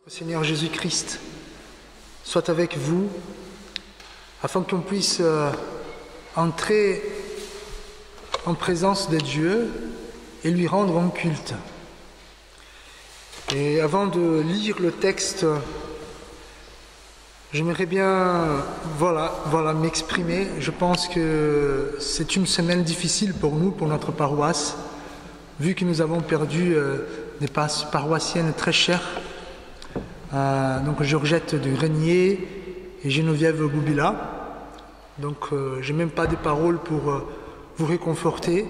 Seigneur Jésus-Christ soit avec vous, afin qu'on puisse entrer en présence de Dieu et lui rendre un culte. Et avant de lire le texte, j'aimerais bien m'exprimer. Je pense que c'est une semaine difficile pour nous, pour notre paroisse, vu que nous avons perdu des paroissiennes très chères. Donc Georgette de Grenier et Geneviève Boubila. Donc j'ai même pas de paroles pour vous réconforter,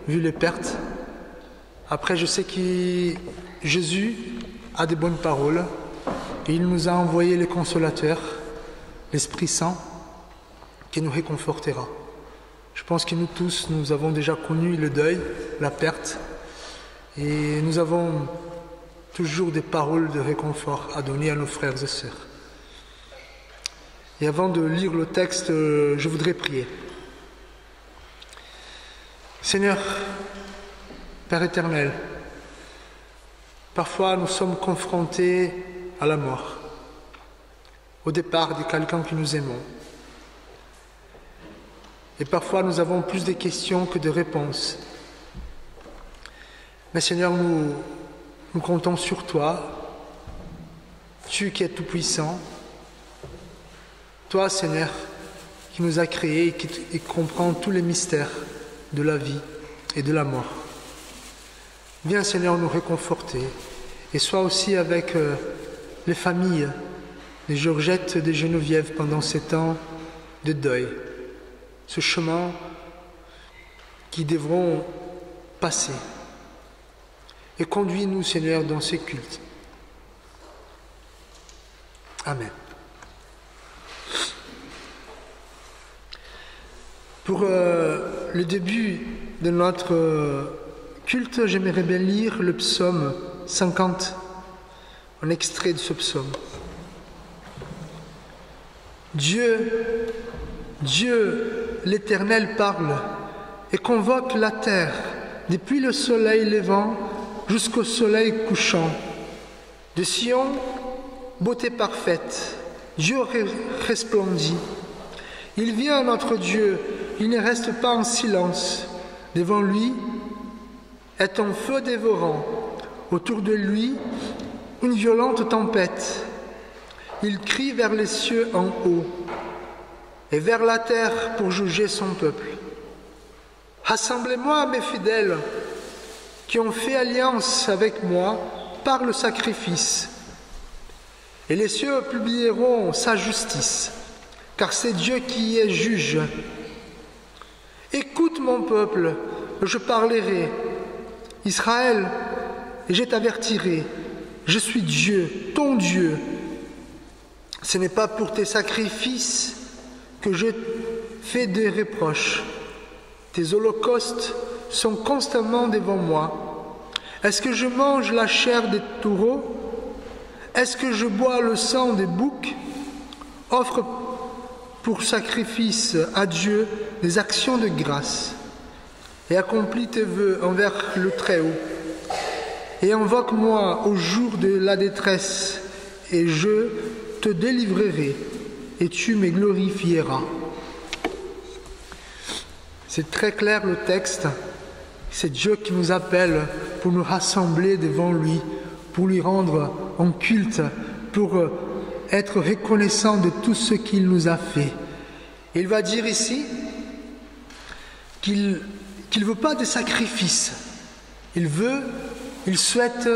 vu les pertes. Après, je sais que Jésus a de bonnes paroles et il nous a envoyé le consolateur, l'Esprit Saint, qui nous réconfortera. Je pense que nous tous, nous avons déjà connu le deuil, la perte, et nous avons toujours des paroles de réconfort à donner à nos frères et sœurs. Et avant de lire le texte, je voudrais prier. Seigneur, Père éternel, parfois nous sommes confrontés à la mort, au départ de quelqu'un que nous aimons. Et parfois nous avons plus de questions que de réponses. Mais Seigneur, nous comptons sur toi, tu qui es tout-puissant, toi, Seigneur, qui nous a créés et qui comprend tous les mystères de la vie et de la mort. Viens, Seigneur, nous réconforter et sois aussi avec les familles des Georgette et des Geneviève pendant ces temps de deuil, ce chemin qu'ils devront passer. Et conduis-nous, Seigneur, dans ces cultes. Amen. Pour le début de notre culte, j'aimerais bien lire le psaume 50, un extrait de ce psaume. Dieu, l'Éternel parle et convoque la terre depuis le soleil levant jusqu'au soleil couchant. De Sion, beauté parfaite, Dieu resplendit. Il vient notre Dieu, il ne reste pas en silence. Devant lui est un feu dévorant. Autour de lui, une violente tempête. Il crie vers les cieux en haut et vers la terre pour juger son peuple. Rassemblez-moi, mes fidèles, qui ont fait alliance avec moi par le sacrifice. Et les cieux publieront sa justice, car c'est Dieu qui est juge. Écoute mon peuple, je parlerai. Israël, et je t'avertirai. Je suis Dieu, ton Dieu. Ce n'est pas pour tes sacrifices que je fais des reproches. Tes holocaustes sont constamment devant moi. Est-ce que je mange la chair des taureaux? Est-ce que je bois le sang des boucs? Offre pour sacrifice à Dieu des actions de grâce et accomplis tes vœux envers le Très-Haut. Et invoque-moi au jour de la détresse et je te délivrerai et tu me glorifieras. C'est très clair le texte. C'est Dieu qui nous appelle pour nous rassembler devant lui, pour lui rendre un culte, pour être reconnaissant de tout ce qu'il nous a fait. Il va dire ici qu'il ne veut pas des sacrifices. Il souhaite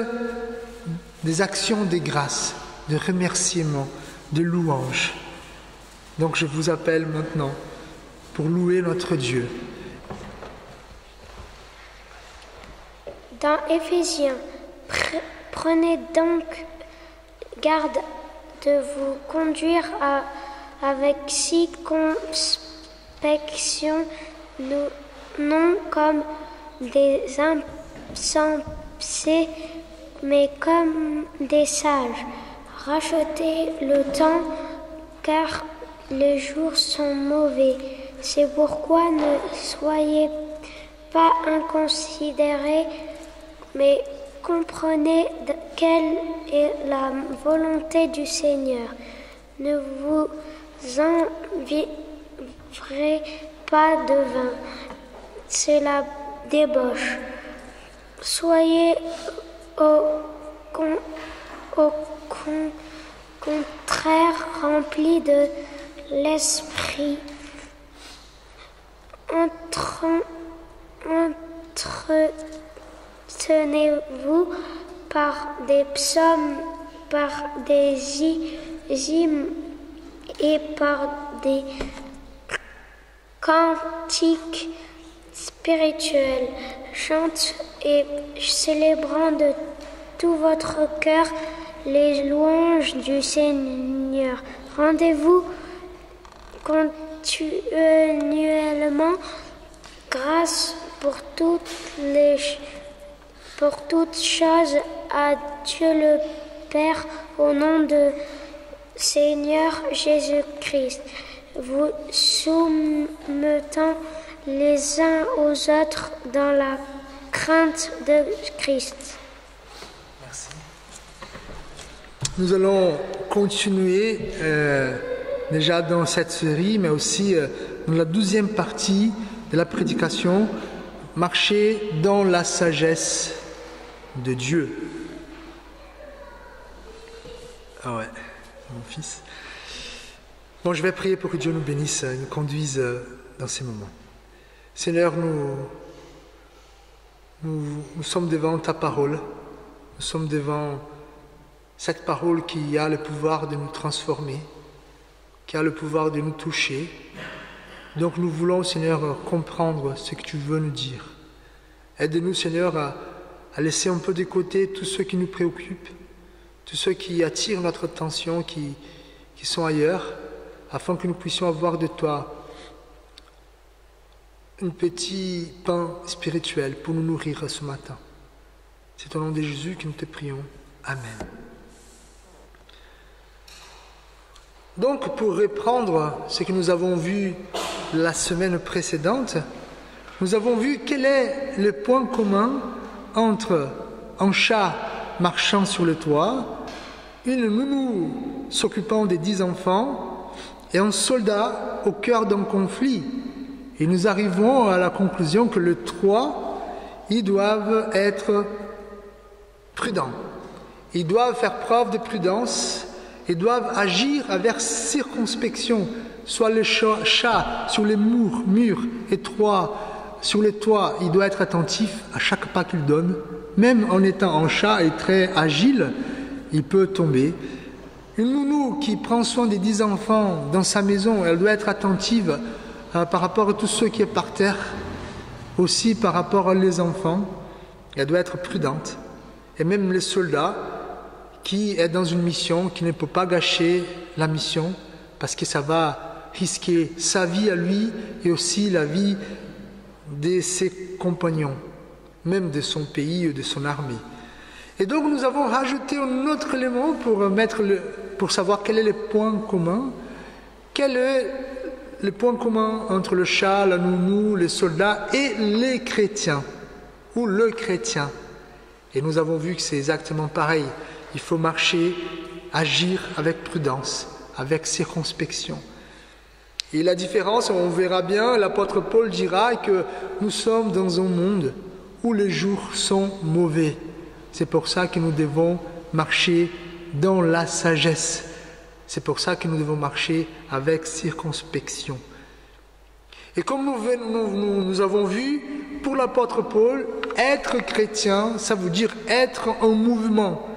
des actions de grâce, de remerciement, de louange. Donc je vous appelle maintenant pour louer notre Dieu. Dans Éphésiens, prenez donc garde de vous conduire avec circonspection, non comme des insensés, mais comme des sages. Rachetez le temps, car les jours sont mauvais. C'est pourquoi ne soyez pas inconsidérés, mais comprenez quelle est la volonté du Seigneur. Ne vous enivrez pas de vin, c'est la débauche. Soyez au contraire remplis de l'esprit. Entretenez-vous par des psaumes, par des hymnes et par des cantiques spirituels. Chante et célébrant de tout votre cœur les louanges du Seigneur. Rendez-vous continuellement grâce pour toutes choses à Dieu le Père au nom de Seigneur Jésus-Christ, vous soumettant les uns aux autres dans la crainte de Christ. Merci. Nous allons continuer déjà dans cette série, mais aussi dans la 12e partie de la prédication, marcher dans la sagesse de Dieu. Ah ouais, mon fils. Bon, je vais prier pour que Dieu nous bénisse, nous conduise dans ces moments. Seigneur, nous sommes devant ta parole, nous sommes devant cette parole qui a le pouvoir de nous transformer, qui a le pouvoir de nous toucher. Donc nous voulons, Seigneur, comprendre ce que tu veux nous dire. Aide-nous, Seigneur, à laisser un peu de côté tout ce qui nous préoccupe, tout ce qui attire notre attention, qui sont ailleurs, afin que nous puissions avoir de toi un petit pain spirituel pour nous nourrir ce matin. C'est au nom de Jésus que nous te prions. Amen. Donc, pour reprendre ce que nous avons vu la semaine précédente, nous avons vu quel est le point commun entre un chat marchant sur le toit, une nounou s'occupant des 10 enfants et un soldat au cœur d'un conflit. Et nous arrivons à la conclusion que les 3, ils doivent être prudents. Ils doivent faire preuve de prudence. Ils doivent agir avec circonspection. Soit le chat sur les murs étroits, sur les toits, il doit être attentif à chaque pas qu'il donne. Même en étant un chat et très agile, il peut tomber. Une nounou qui prend soin des 10 enfants dans sa maison, elle doit être attentive par rapport à tout ce qui est par terre, aussi par rapport aux enfants, elle doit être prudente. Et même les soldats qui est dans une mission, qui ne peut pas gâcher la mission, parce que ça va risquer sa vie à lui et aussi la vie de ses compagnons, même de son pays ou de son armée. Et donc nous avons rajouté un autre élément pour savoir quel est le point commun. Quel est le point commun entre le chat, la nounou, les soldats et les chrétiens, ou le chrétien. Et nous avons vu que c'est exactement pareil. Il faut marcher, agir avec prudence, avec circonspection. Et la différence, on verra bien, l'apôtre Paul dira que nous sommes dans un monde où les jours sont mauvais. C'est pour ça que nous devons marcher dans la sagesse. C'est pour ça que nous devons marcher avec circonspection. Et comme nous avons vu, pour l'apôtre Paul, être chrétien, ça veut dire être en mouvement.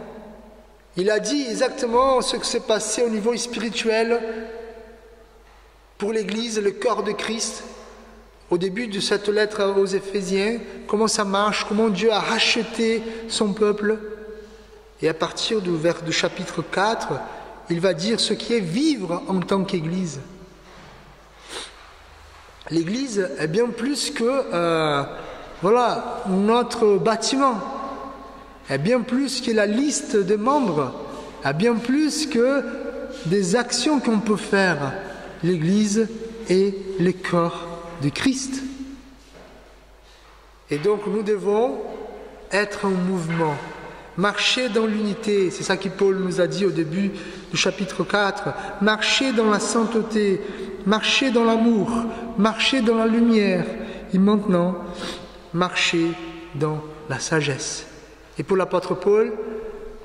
Il a dit exactement ce qui s'est passé au niveau spirituel pour l'Église, le corps de Christ. Au début de cette lettre aux Éphésiens, comment ça marche, comment Dieu a racheté son peuple. Et à partir du chapitre 4, il va dire ce qui est vivre en tant qu'Église. L'Église est bien plus que notre bâtiment, est bien plus que la liste des membres, est bien plus que des actions qu'on peut faire. L'Église est le corps de Christ. Et donc nous devons être en mouvement. Marcher dans l'unité, c'est ça que Paul nous a dit au début du chapitre 4. Marcher dans la sainteté, marcher dans l'amour, marcher dans la lumière. Et maintenant, marcher dans la sagesse. Et pour l'apôtre Paul,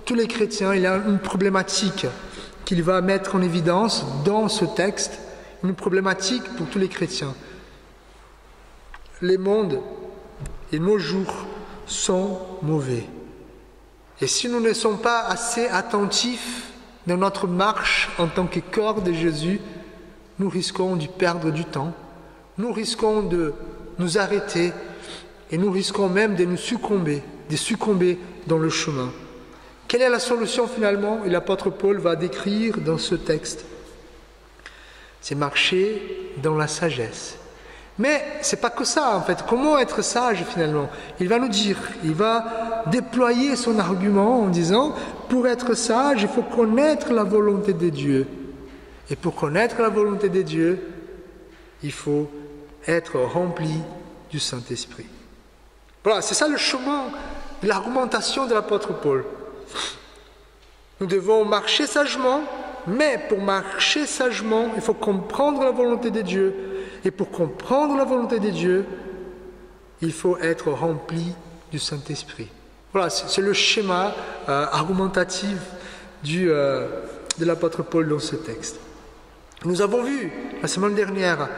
tous les chrétiens, il y a une problématique qu'il va mettre en évidence dans ce texte, une problématique pour tous les chrétiens. Les mondes et nos jours sont mauvais. Et si nous ne sommes pas assez attentifs dans notre marche en tant que corps de Jésus, nous risquons de perdre du temps, nous risquons de nous arrêter et nous risquons même de succomber dans le chemin. Quelle est la solution finalement? Et l'apôtre Paul va décrire dans ce texte. C'est marcher dans la sagesse. Mais ce n'est pas que ça en fait. Comment être sage finalement? Il va nous dire, il va déployer son argument en disant, pour être sage, il faut connaître la volonté de Dieu. Et pour connaître la volonté de Dieu, il faut être rempli du Saint-Esprit. Voilà, c'est ça le chemin de l'argumentation de l'apôtre Paul. Nous devons marcher sagement, mais pour marcher sagement, il faut comprendre la volonté de Dieu. Et pour comprendre la volonté de Dieu, il faut être rempli du Saint-Esprit. Voilà, c'est le schéma argumentatif de l'apôtre Paul dans ce texte. Nous avons vu la semaine dernière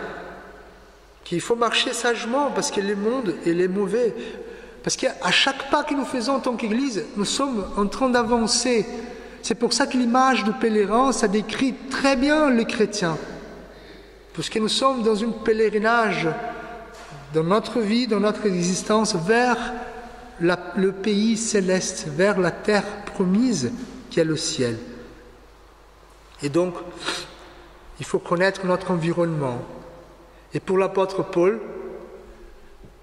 qu'il faut marcher sagement parce que le monde est mauvais. Parce qu'à chaque pas que nous faisons en tant qu'Église, nous sommes en train d'avancer. C'est pour ça que l'image du pèlerin, ça décrit très bien le chrétien. Parce que nous sommes dans un pèlerinage, dans notre vie, dans notre existence, vers le pays céleste, vers la terre promise qui est le ciel. Et donc, il faut connaître notre environnement. Et pour l'apôtre Paul,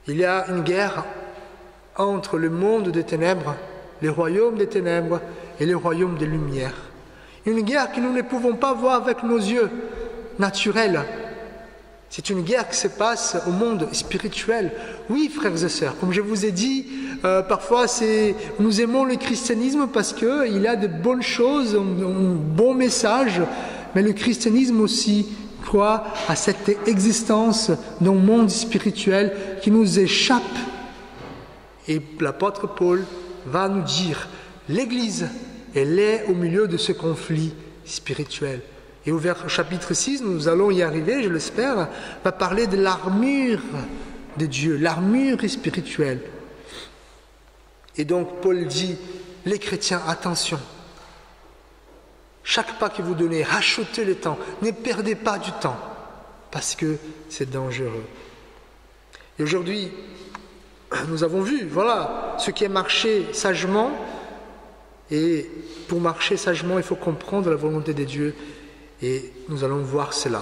il y a une guerre entre le monde des ténèbres, les royaumes des ténèbres et les royaumes des lumières. Une guerre que nous ne pouvons pas voir avec nos yeux naturels. C'est une guerre qui se passe au monde spirituel. Oui, frères et sœurs, comme je vous ai dit, parfois nous aimons le christianisme parce qu'il y a de bonnes choses, un bon message, mais le christianisme aussi croit à cette existence d'un monde spirituel qui nous échappe. Et l'apôtre Paul va nous dire, l'Église, elle est au milieu de ce conflit spirituel. Et au chapitre 6, nous allons y arriver, je l'espère, va parler de l'armure de Dieu, l'armure spirituelle. Et donc Paul dit, les chrétiens, attention, chaque pas que vous donnez, rachetez le temps, ne perdez pas du temps, parce que c'est dangereux. Et aujourd'hui, nous avons vu, voilà, ce qui est marcher sagement, et pour marcher sagement, il faut comprendre la volonté de Dieu, et nous allons voir cela.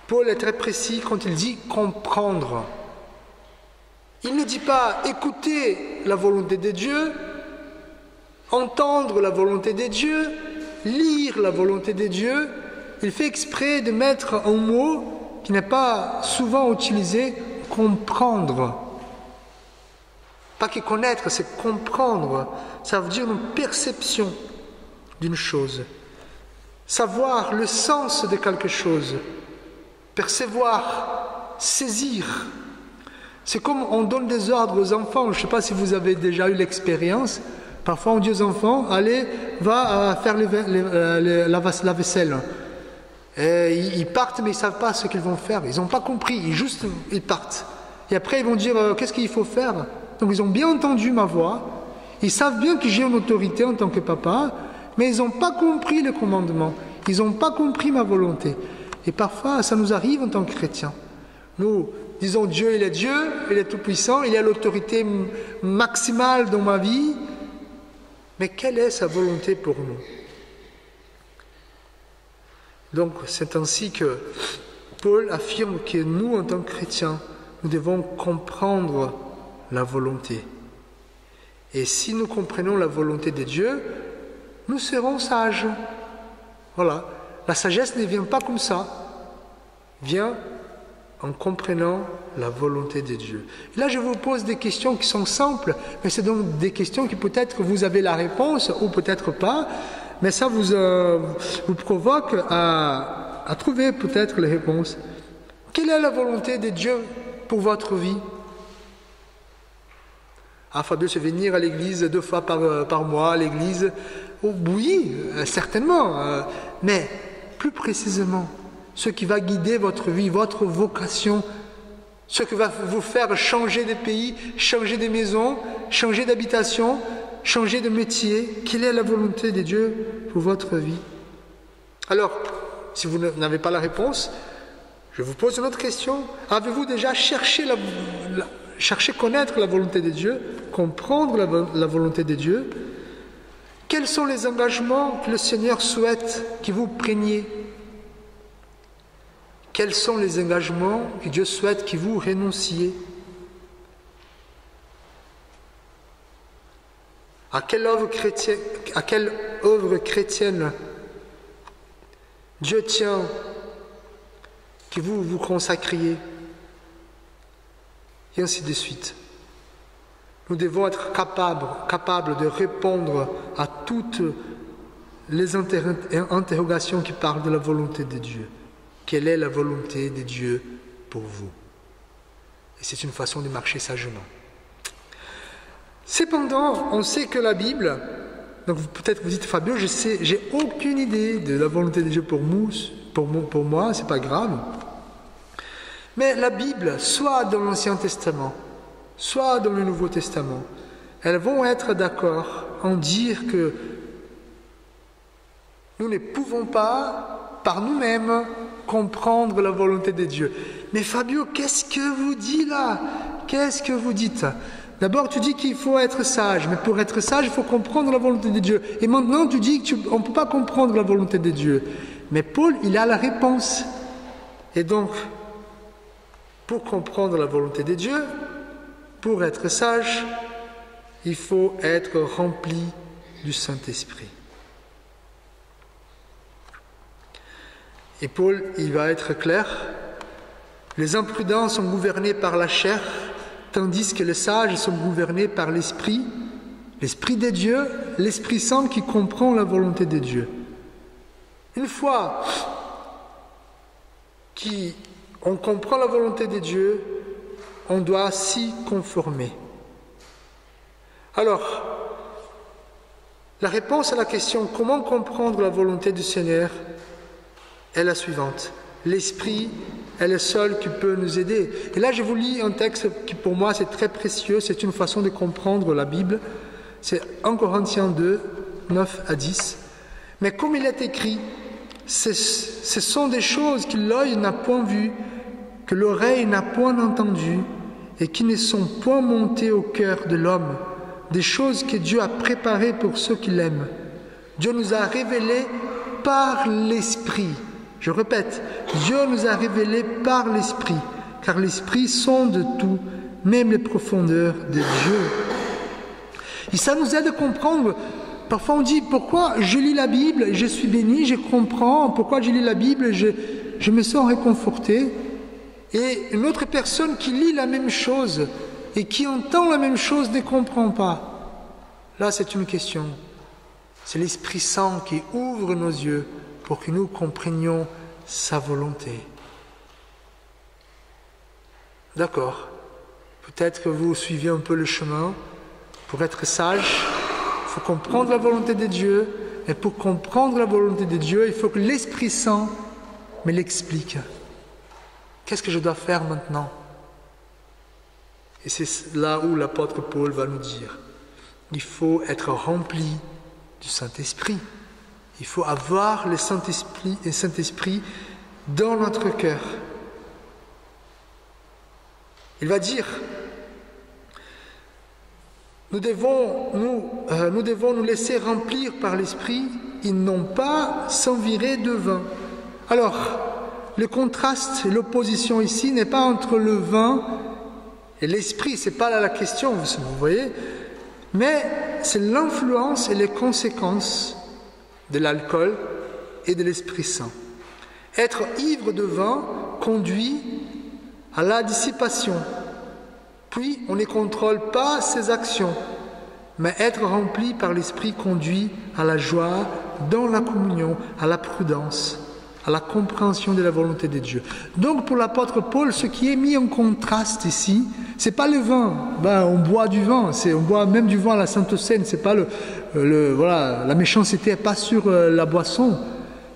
Paul est très précis quand il dit comprendre. Il ne dit pas écouter la volonté de Dieu, entendre la volonté de Dieu, lire la volonté de Dieu. Il fait exprès de mettre un mot qui n'est pas souvent utilisé, comprendre. Pas que connaître, c'est comprendre. Ça veut dire une perception d'une chose. Savoir le sens de quelque chose. Percevoir, saisir. C'est comme on donne des ordres aux enfants. Je ne sais pas si vous avez déjà eu l'expérience. Parfois on dit aux enfants, allez, va faire la vaisselle. Et ils partent, mais ils ne savent pas ce qu'ils vont faire. Ils n'ont pas compris, ils partent. Et après ils vont dire, qu'est-ce qu'il faut faire? Donc ils ont bien entendu ma voix. Ils savent bien que j'ai une autorité en tant que papa, mais ils n'ont pas compris le commandement. Ils n'ont pas compris ma volonté. Et parfois, ça nous arrive en tant que chrétiens. Nous disons Dieu, il est tout-puissant, il a l'autorité maximale dans ma vie. Mais quelle est sa volonté pour nous? Donc, c'est ainsi que Paul affirme que nous, en tant que chrétiens, nous devons comprendre la volonté. Et si nous comprenons la volonté de Dieu, nous serons sages. Voilà. La sagesse ne vient pas comme ça. Vient en comprenant la volonté de Dieu. Et là, je vous pose des questions qui sont simples, mais c'est donc des questions qui peut-être vous avez la réponse ou peut-être pas, mais ça vous provoque à trouver peut-être les réponses. Quelle est la volonté de Dieu pour votre vie? Ah, Fabio, c'est venir à l'église 2 fois par mois, à l'église. Oh, oui, certainement, mais plus précisément, ce qui va guider votre vie, votre vocation, ce qui va vous faire changer de pays, changer de maison, changer d'habitation, changer de métier. Quelle est la volonté de Dieu pour votre vie? Alors, si vous n'avez pas la réponse, je vous pose une autre question. Avez-vous déjà cherché connaître la volonté de Dieu, comprendre la volonté de Dieu? Quels sont les engagements que le Seigneur souhaite que vous preniez? Quels sont les engagements que Dieu souhaite que vous renonciez? À quelle œuvre chrétienne Dieu tient que vous vous consacriez? Et ainsi de suite. Nous devons être capables de répondre à toutes les interrogations qui parlent de la volonté de Dieu. Quelle est la volonté de Dieu pour vous? Et c'est une façon de marcher sagement. Cependant, on sait que la Bible, donc peut-être vous dites, Fabio, j'ai aucune idée de la volonté de Dieu pour moi, c'est pas grave. Mais la Bible, soit dans l'Ancien Testament, soit dans le Nouveau Testament, elles vont être d'accord en dire que nous ne pouvons pas, par nous-mêmes, comprendre la volonté de Dieu. Mais Fabio, qu'est-ce que vous dites là? Qu'est-ce que vous dites? D'abord, tu dis qu'il faut être sage, mais pour être sage, il faut comprendre la volonté de Dieu. Et maintenant, tu dis qu'on ne peut pas comprendre la volonté de Dieu. Mais Paul, il a la réponse. Et donc, pour comprendre la volonté de Dieu, pour être sage, il faut être rempli du Saint-Esprit. Et Paul, il va être clair, les imprudents sont gouvernés par la chair, tandis que les sages sont gouvernés par l'Esprit de Dieu, l'Esprit Saint qui comprend la volonté de Dieu. Une fois qu'on comprend la volonté de Dieu, on doit s'y conformer. Alors, la réponse à la question « Comment comprendre la volonté du Seigneur ?» est la suivante. L'Esprit est le seul qui peut nous aider. Et là, je vous lis un texte qui, pour moi, c'est très précieux. C'est une façon de comprendre la Bible. C'est 1 Corinthiens 2, 9 à 10. « Mais comme il est écrit, ce sont des choses que l'œil n'a point vues, que l'oreille n'a point entendues, et qui ne sont point montées au cœur de l'homme, des choses que Dieu a préparées pour ceux qui l'aiment. Dieu nous a révélées par l'Esprit. » Je répète, Dieu nous a révélés par l'Esprit, car l'Esprit sonde tout, même les profondeurs de Dieu. Et ça nous aide à comprendre. Parfois on dit, pourquoi je lis la Bible, je suis béni, je comprends, pourquoi je lis la Bible, je me sens réconforté. Et une autre personne qui lit la même chose et qui entend la même chose ne comprend pas. Là, c'est une question. C'est l'Esprit Saint qui ouvre nos yeux pour que nous comprenions sa volonté. D'accord. Peut-être que vous suivez un peu le chemin. Pour être sage, il faut comprendre la volonté de Dieu. Et pour comprendre la volonté de Dieu, il faut que l'Esprit Saint me l'explique. Qu'est-ce que je dois faire maintenant? Et c'est là où l'apôtre Paul va nous dire. Il faut être rempli du Saint-Esprit. Il faut avoir le Saint-Esprit dans notre cœur. Il va dire, nous devons nous laisser remplir par l'Esprit et non pas s'envirer de vin. Alors, le contraste, l'opposition ici n'est pas entre le vin et l'Esprit, ce n'est pas là la question, vous voyez, mais c'est l'influence et les conséquences de l'alcool et de l'Esprit Saint. Être ivre de vin conduit à la dissipation. Puis, on ne contrôle pas ses actions, mais être rempli par l'Esprit conduit à la joie, dans la communion, à la prudence, à la compréhension de la volonté de Dieu. Donc, pour l'apôtre Paul, ce qui est mis en contraste ici, c'est pas le vin. On boit du vin, on boit même du vin à la Sainte Seine. C'est pas la méchanceté n'est pas sur la boisson.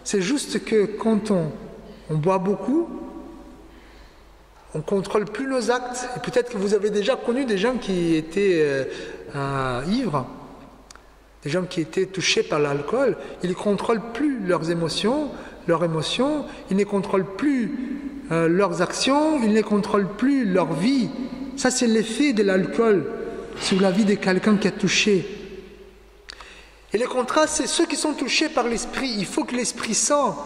C'est juste que quand on boit beaucoup, on ne contrôle plus nos actes. Et peut-être que vous avez déjà connu des gens qui étaient ivres, des gens qui étaient touchés par l'alcool. Ils ne contrôlent plus leurs émotions, ils ne contrôlent plus leurs actions, ils ne contrôlent plus leur vie. Ça, c'est l'effet de l'alcool sur la vie de quelqu'un qui a touché. Et le contraste, c'est ceux qui sont touchés par l'Esprit. Il faut que l'Esprit Saint,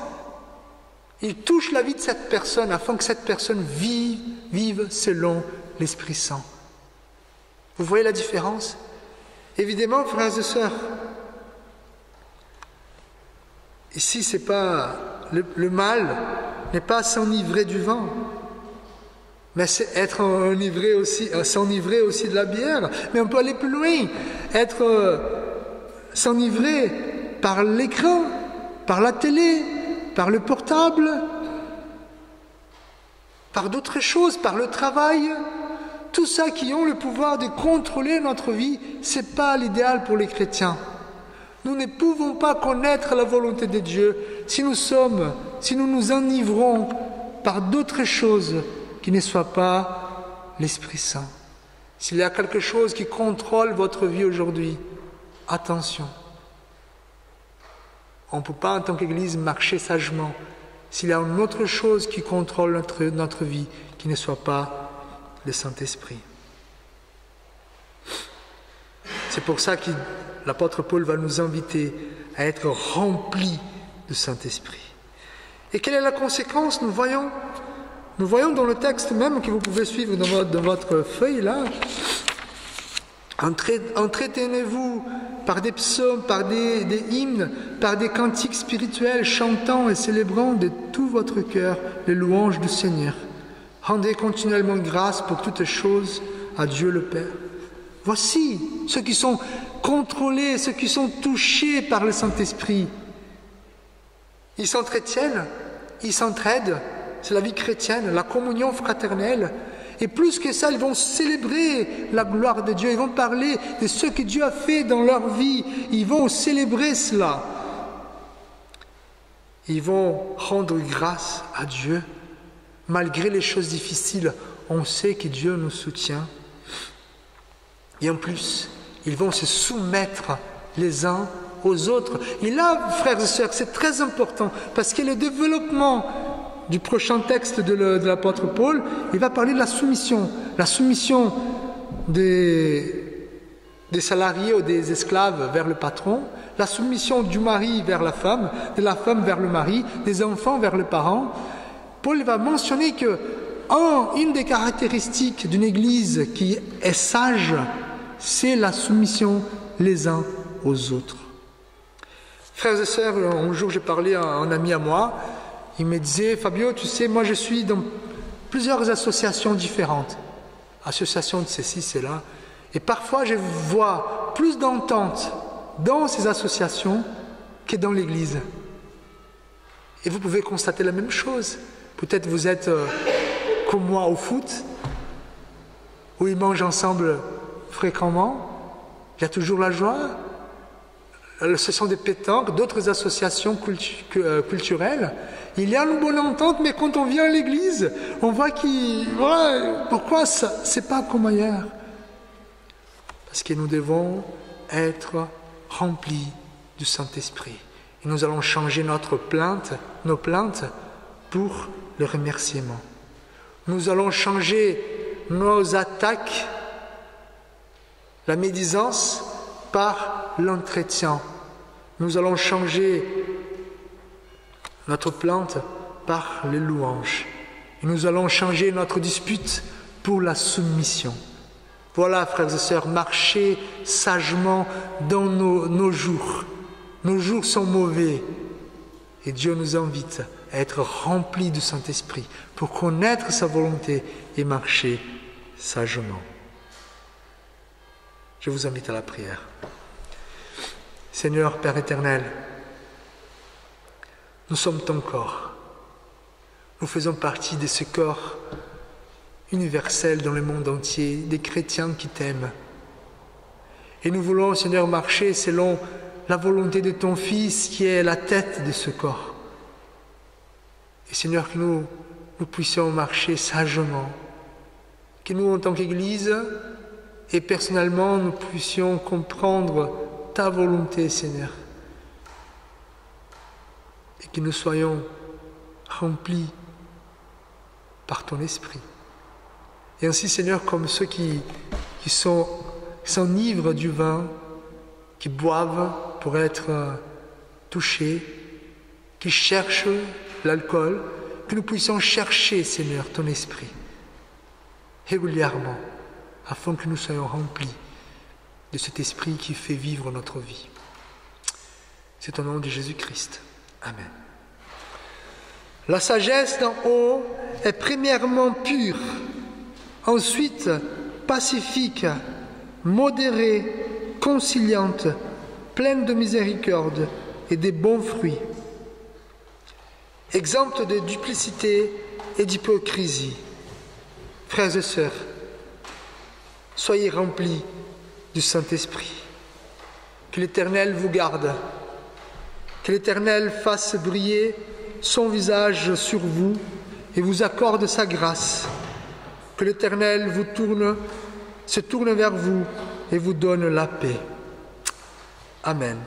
il touche la vie de cette personne afin que cette personne vive selon l'Esprit Saint. Vous voyez la différence? Évidemment, frères et sœurs, ici, c'est pas le mal n'est pas s'enivrer du vin, mais c'est être s'enivrer aussi de la bière. Mais on peut aller plus loin, s'enivrer par l'écran, par la télé, par le portable, par d'autres choses, par le travail. Tout ça qui ont le pouvoir de contrôler notre vie, ce n'est pas l'idéal pour les chrétiens. Nous ne pouvons pas connaître la volonté de Dieu si nous nous enivrons par d'autres choses qui ne soient pas l'Esprit Saint. S'il y a quelque chose qui contrôle votre vie aujourd'hui, attention. On ne peut pas en tant qu'Église marcher sagement s'il y a une autre chose qui contrôle notre vie qui ne soit pas le Saint-Esprit. C'est pour ça que l'apôtre Paul va nous inviter à être remplis du Saint-Esprit. Et quelle est la conséquence? Nous voyons dans le texte même que vous pouvez suivre dans votre feuille là. Entretenez-vous par des psaumes, par des hymnes, par des cantiques spirituels, chantant et célébrant de tout votre cœur les louanges du Seigneur. Rendez continuellement grâce pour toutes choses à Dieu le Père. Voici ceux qui sont contrôlés, ceux qui sont touchés par le Saint-Esprit. Ils s'entretiennent, ils s'entraident, c'est la vie chrétienne, la communion fraternelle. Et plus que ça, ils vont célébrer la gloire de Dieu, ils vont parler de ce que Dieu a fait dans leur vie, ils vont célébrer cela. Ils vont rendre grâce à Dieu. Malgré les choses difficiles, on sait que Dieu nous soutient. Et en plus, ils vont se soumettre les uns aux autres. Et là, frères et sœurs, c'est très important, parce que le développement du prochain texte de l'apôtre Paul, il va parler de la soumission. La soumission des salariés ou des esclaves vers le patron, la soumission du mari vers la femme, de la femme vers le mari, des enfants vers les parents. Paul va mentionner que une des caractéristiques d'une église qui est sage, c'est la soumission les uns aux autres. Frères et sœurs, un jour j'ai parlé à un ami à moi, il me disait, Fabio, tu sais, moi je suis dans plusieurs associations différentes, associations de ceci, cela, et parfois je vois plus d'entente dans ces associations que dans l'église. Et vous pouvez constater la même chose. Peut-être vous êtes comme moi au foot, où ils mangent ensemble fréquemment, il y a toujours la joie. Ce sont des pétanques, d'autres associations culturelles. Il y a une bonne entente, mais quand on vient à l'église, on voit pourquoi ça, c'est pas comme ailleurs? Parce que nous devons être remplis du Saint-Esprit. Et nous allons changer nos plaintes pour le remerciement. Nous allons changer nos attaques, la médisance, par l'entretien. Nous allons changer notre plainte par les louanges. Et nous allons changer notre dispute pour la soumission. Voilà, frères et sœurs, marchez sagement dans nos jours. Nos jours sont mauvais et Dieu nous invite à être remplis du Saint-Esprit, pour connaître sa volonté et marcher sagement. Je vous invite à la prière. Seigneur, Père éternel, nous sommes ton corps. Nous faisons partie de ce corps universel dans le monde entier, des chrétiens qui t'aiment. Et nous voulons, Seigneur, marcher selon la volonté de ton Fils qui est la tête de ce corps. Et Seigneur, que nous puissions marcher sagement, que nous, en tant qu'Église, et personnellement, nous puissions comprendre ta volonté, Seigneur, et que nous soyons remplis par ton Esprit. Et ainsi, Seigneur, comme ceux qui s'enivrent du vin, qui boivent pour être touchés, qui cherchent l'alcool, que nous puissions chercher, Seigneur, ton Esprit, régulièrement, afin que nous soyons remplis de cet Esprit qui fait vivre notre vie. C'est au nom de Jésus-Christ. Amen. La sagesse d'en haut est premièrement pure, ensuite pacifique, modérée, conciliante, pleine de miséricorde et de bons fruits, exempte de duplicité et d'hypocrisie. Frères et sœurs, soyez remplis du Saint-Esprit. Que l'Éternel vous garde, que l'Éternel fasse briller son visage sur vous et vous accorde sa grâce. Que l'Éternel se tourne vers vous et vous donne la paix. Amen.